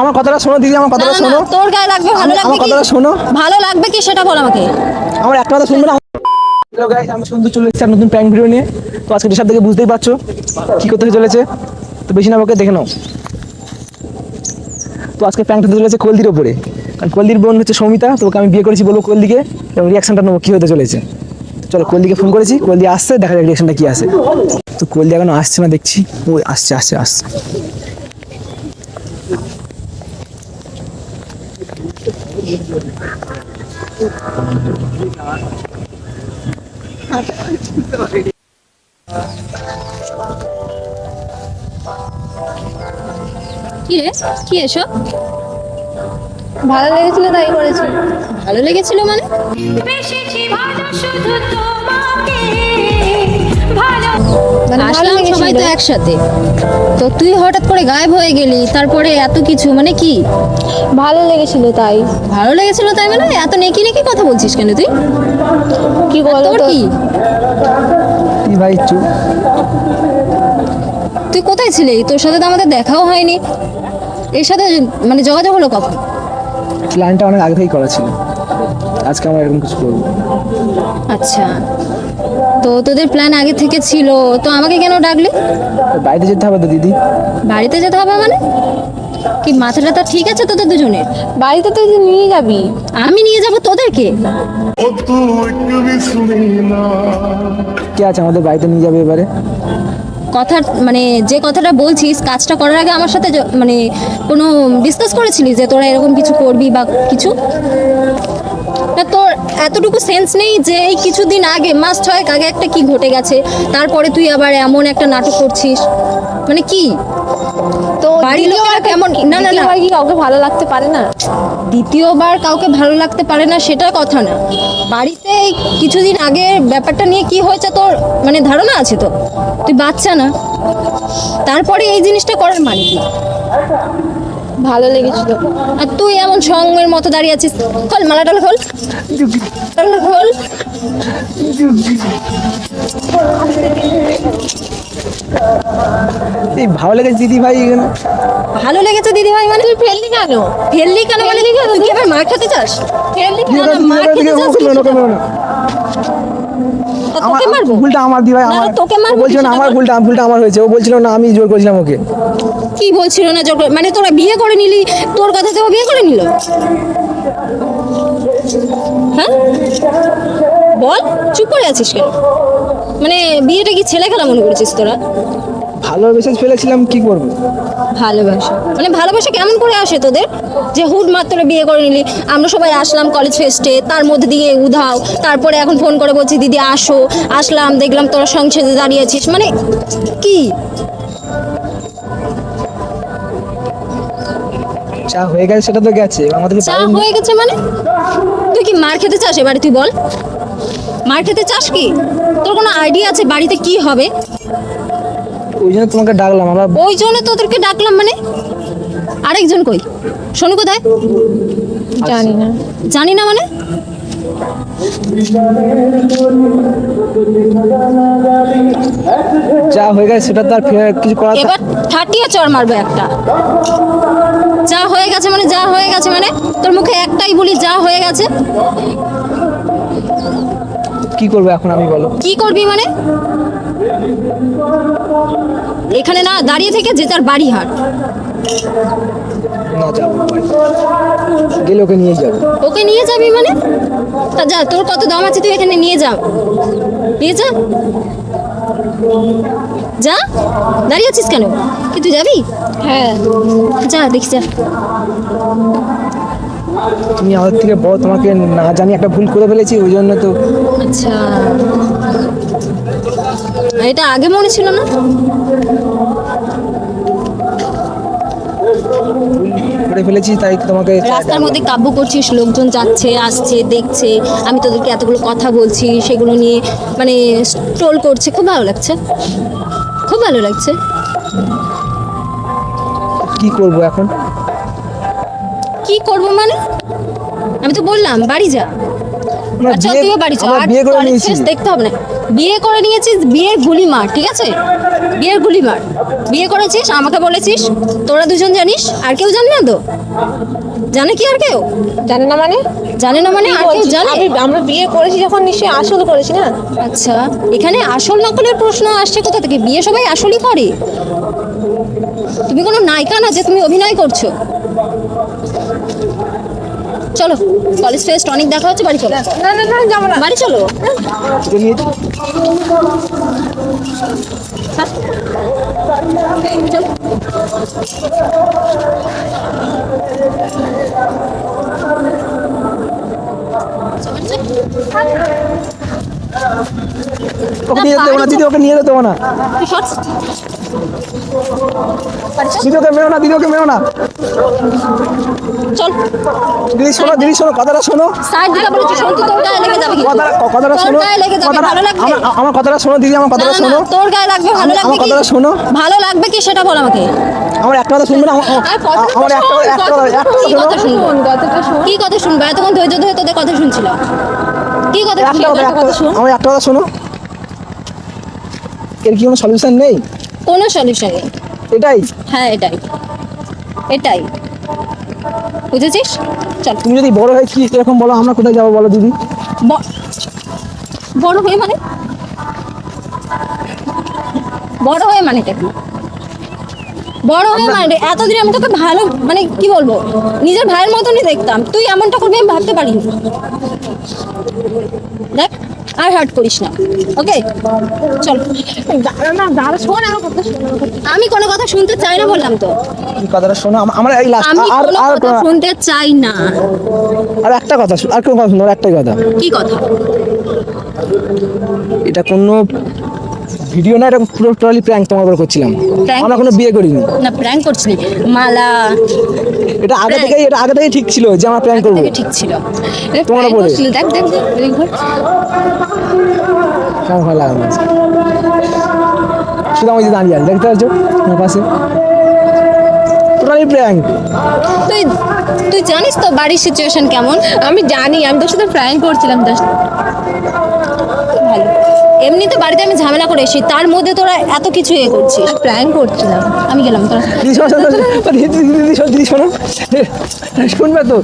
আমার কথাটা শোনো দিদি, আমার কথাটা শোনো। তোর গায়ে লাগবে ভালো লাগবে কি? কথাটা শোনো। ভালো লাগবে কি সেটা বল আমাকে। আমার একটা কথা শুনবে না? হ্যালো গাইস, আমি সুন্দর চলে এসেছি নতুন প্র্যাঙ্ক ভিডিও নিয়ে। তো আজকে সব থেকে বুঝতেই পারছো কি করতে চলেছে। তো বেশি না ওকে দেখে নাও। তো আজকে প্র্যাঙ্কটা হতে চলেছে কলদির ওপরে, কারণ কলদির বোন হচ্ছে সৌমিতা। তো ওকে আমি বিয়ে করেছি বলবো কলদিকে, এবং রিয়াকশনটা নেবো কী হতে চলেছে। চলো কলদিকে ফোন করেছি, কলদি আসছে, দেখা যাক রিয়াকশনটা কী আসে। তো কলদি এখনো আসছে না, দেখছি ও আসছে আসছে আসছে। কি রে, কি এসব? ভালো লেগেছিল তাই করেছি। ভালো লেগেছিল মানে? আসলাম সবাই তো একসাথে, তো তুই হঠাৎ করে গায়েব হয়ে গেলি, তারপরে এত কিছু মানে কি? ভালো লেগেছিল তাই। ভালো লেগেছিল তাই মানে এত নেকি নেকি কথা বলছিস কেন তুই? কি বলো তোর তো? কি? ভাই চুপ। তুই কোথায় ছিলি? তোর সাথে তো আমাদের দেখাও হয়নি। এর সাথে মানে যোগাযোগ হলো কখন? প্ল্যানটা অনেক আগে থেকেই করা ছিল, আজকে আমরা এরকম কিছু করবো। আচ্ছা, তো তোদের প্ল্যান আগে থেকে ছিল, তো আমাকে কেন ডাকলি? বাড়িতে যেতে হবে তো দিদি। বাড়িতে যেতে হবে মানে কি? মাথা টাথা ঠিক আছে তোদের দুজনের? বাড়িতে তুই নিয়ে যাবি। আমি নিয়ে যাব তোদেরকে? কে আছে আমাদের বাড়িতে নিয়ে যাবে এবারে? কথা মানে যে কথাটা বলছিস, কাজটা করার আগে আমার সাথে মানে কোনো ডিসকাস করেছিলি যে তোরা এরকম কিছু করবি বা কিছু? না, তোর এতটুকু সেন্স নেই যে এই কিছুদিন আগে, মাস 6 আগে একটা কি ঘটে গেছে, তারপরে তুই আবার এমন একটা নাটক করছিস? মানে কি? তো বাড়ির লোকেরা কেমন? না না না, কি কাউকে ভালো লাগতে পারে না? দ্বিতীয়বার কাউকে ভালো লাগতে পারে না সেটা কথা না। বাড়িতে এই কিছুদিন আগে ব্যাপারটা নিয়ে কি হয়েছে তোর মানে ধারণা আছে তো? তুই বাচ্চা না, তারপরে এই জিনিসটা করার মানে কি? ভালো লেগেছিল। আর তুই এমন সঙ্গের মতো দাঁড়িয়ে আছিস। খোল মালাটা, খোল খোল। এই ভালো লেগেছে দিদি ভাই। ভালো লেগেছে দিদি ভাই মানে? তুই ফেললি কেন? ফেললি কেন মানে? তুই কি আবার মার খেতে চাস? ফেললি কেন? মার খেতে চাস? তোকে মারবো? ভুলটা আমার দিদি ভাই, আমার। তোকে মারবো? বলছিল না আমার ভুলটা আমার হয়েছে, ও বলছিল না আমি জোর করেছিলাম ওকে। কি বলছিল না জোর মানে? তোরা বিয়ে করে নিলি, তোর কথাতে ও বিয়ে করে নিল? হ্যাঁ বল, চুপ করে আছিস কেন? মানে বিয়েটা কি ছেলে খেলা মনে করেছিস তোরা? ভালোবেসে ফেলেছিলাম, কি করবো? ভালোবাসা মানে ভালোবাসা কেমন করে আসে তোদের যে হুট মাত্র বিয়ে করে নিলি? আমরা সবাই আসলাম কলেজ ফেস্টে, তার মধ্যে দিয়ে উধাও, তারপরে এখন ফোন করে বলছি দিদি আসো। আসলাম, দেখলাম তোরা সংসারে দাঁড়িয়ে আছিস, মানে কি? চা হয়ে গেছে, সেটা তো গেছে আমাদের। চা হয়ে গেছে মানে? তুই কি মার খেতে চাস এবারে? তুই বল, মার খেতে চাস কি? তোর কোনো আইডিয়া আছে বাড়িতে কি হবে? ওই জন্য তোমাকে ডাকলাম আমরা। ওই জন্য তোদেরকে ডাকলাম মানে? আরেকজন কই? শোনো কোথায়? জানি না। জানি না মানে? যা হয়ে গেছে সেটা তো আর কিছু করার। এবার ঠাটিয়ে চড় মারবে একটা। যা হয়ে গেছে মানে? যা হয়ে গেছে মানে? তোর মুখে একটাই বলি, যা হয়ে গেছে। কি করবো এখন আমি, বলো? কি করবি মানে? এখানে না দাঁড়িয়ে থেকে যে তার বাড়ি হাট। না যাবো, গেলে ওকে নিয়ে যাবো। ওকে নিয়ে যাবি মানে? তা যা, তোর কত দম আছে, তুই এখানে নিয়ে যা, নিয়ে যা, যা। দাঁড়িয়ে আছিস কেন? কি তুই যাবি? হ্যাঁ যা, দেখি যা। তুমি আমাদের থেকে বড়, তোমাকে না জানি একটা ভুল করে ফেলেছি, ওই জন্য তো। আচ্ছা, এটা আগে মনে ছিল না? করে ফেলেছি তাই তোমাকে। রাস্তার মধ্যে কাব্য করছিস, লোকজন যাচ্ছে আসছে দেখছে, আমি তোদেরকে এতগুলো কথা বলছি, সেগুলো নিয়ে মানে ট্রোল করছে। খুব ভালো লাগছে, খুব ভালো লাগছে। কি করব এখন? কি করব মানে? আমি তো বললাম বাড়ি যা। না, আচ্ছা বিয়ে- তুইও বাড়ি চল আমরা আর বিয়ে করে toilet নিয়েছি। শেষ দেখতে হবে না বিয়ে করে নিয়েছিস বিয়ের গুলি মার ঠিক আছে বিয়ের গুলি মার বিয়ে করেছিস আমাকে বলেছিস তোরা দুজন জানিস আর কেউ জানে না তো জানে কি আর কেউ জানে না মানে জানে না মানে কি আর কেউ বলছিস? জানে আমরা বিয়ে করেছি যখন নিশ্চয়ই আসল করেছি না। আচ্ছা এখানে আসল নকলের প্রশ্ন আসছে কোথা থেকে বিয়ে সবাই আসলই করে তুমি কোনো নায়িকা না যে তুমি অভিনয় করছো চলো কলেজ ফেস্ট অনেক দেখা হচ্ছে বাড়ি চলো না না না যাবো না। বাড়ি চলো তোকে নিয়ে চলো ওকে নিয়ে যেতে দেবো না দিদি ওকে নিয়ে যেতে দেবো না তুই সর। বাড়ি চল। দিদি ওকে মেরো না দিদি ওকে মেরো না চল দিদি শোনো কথাটা শোনো সাইড দিকে বলেছি শোন তো তোর গায়ে লেগে যাবে কিন্তু। কথাটা তোর শোনো গায়ে লেগে যাবে কথাটা- ভালো লাগবে আমার কথাটা শোনো দিদি আমার না, কথাটা না, শোনো তোর গায়ে লাগবে ভালো আমার লাগবে কি কথাটা শোনো। ভালো লাগবে কি সেটা বল আমাকে আমার একটা কথা শুনবে না আর কথাটা তো আমার একটা শোন, একটা কি শোনো কথা শুনবো কথাটা শোন। কি কথা শুনবো এতক্ষণ ধৈর্য ধরে তোদের কথা শুনছিল কি কথা একটা শুনবি? কথা একটা কথা শুন আমার একটা কথা শোনো এর কি কোনো সলিউশন নেই কোনো সলিউশন নেই এটাই হ্যাঁ এটাই এটাই বুঝেছিস চল তুমি যদি বড় হয়ে কি এরকম বলো আমরা কোথায় যাবো বলো দিদি ব- বড় হয়ে মানে বড় হয়ে মানেটা কি বড় হয়ে মানে এতদিন আমি তোকে ভালো মানে কি বলবো নিজের ভাইয়ের মতনই দেখতাম তুই এমনটা করবি আমি ভাবতে পারিনি দেখ আর হার্ট করিস না ওকে চল দাঁড়া না দাঁড়া শোন আমার কথা শোন আমার কথা। আমি কোনো কথা শুনতে চাই না বললাম তো এই কথাটা শোনো আমার এই লাস্ট আমি আর কোনো আর কথা শুনতে চাই না আর একটা কথা আর কোনো কথা শুনো আর একটাই কথা কি কথা এটা কোনো ভিডিও না এটা পুরো টোটালি প্র্যাঙ্ক তোমার উপর করছিলাম Prank? আমরা কোনো বিয়ে করিনি না প্র্যাঙ্ক করছিলি মালা এটা আগে থেকেই ঠিক ছিল যে আমরা প্র্যাঙ্ক করবো থেকে ঠিক ছিল তোমার prank উপরে। করছিলি, দেখ দেখ দেখ, দেখ, ঘুর। কেমন ভালো লাগে না শুধু আমি যে দাঁড়িয়ে আছি দেখতে পাচ্ছ আমার পাশে টোটালি প্র্যাঙ্ক তুই তুই জানিস তো বাড়ির সিচুয়েশন কেমন আমি জানি আমি তোর সাথে প্র্যাঙ্ক করছিলাম জাস্ট। ভালো এমনিতে বাড়িতে আমি ঝামেলা করে এসেছি তার মধ্যে তোরা এত কিছু এ করছিস প্র্যাঙ্ক করছিলাম। আমি গেলাম তোরা দিদি শোনো দিদি শোনো দিদি শোনো শুনবে তো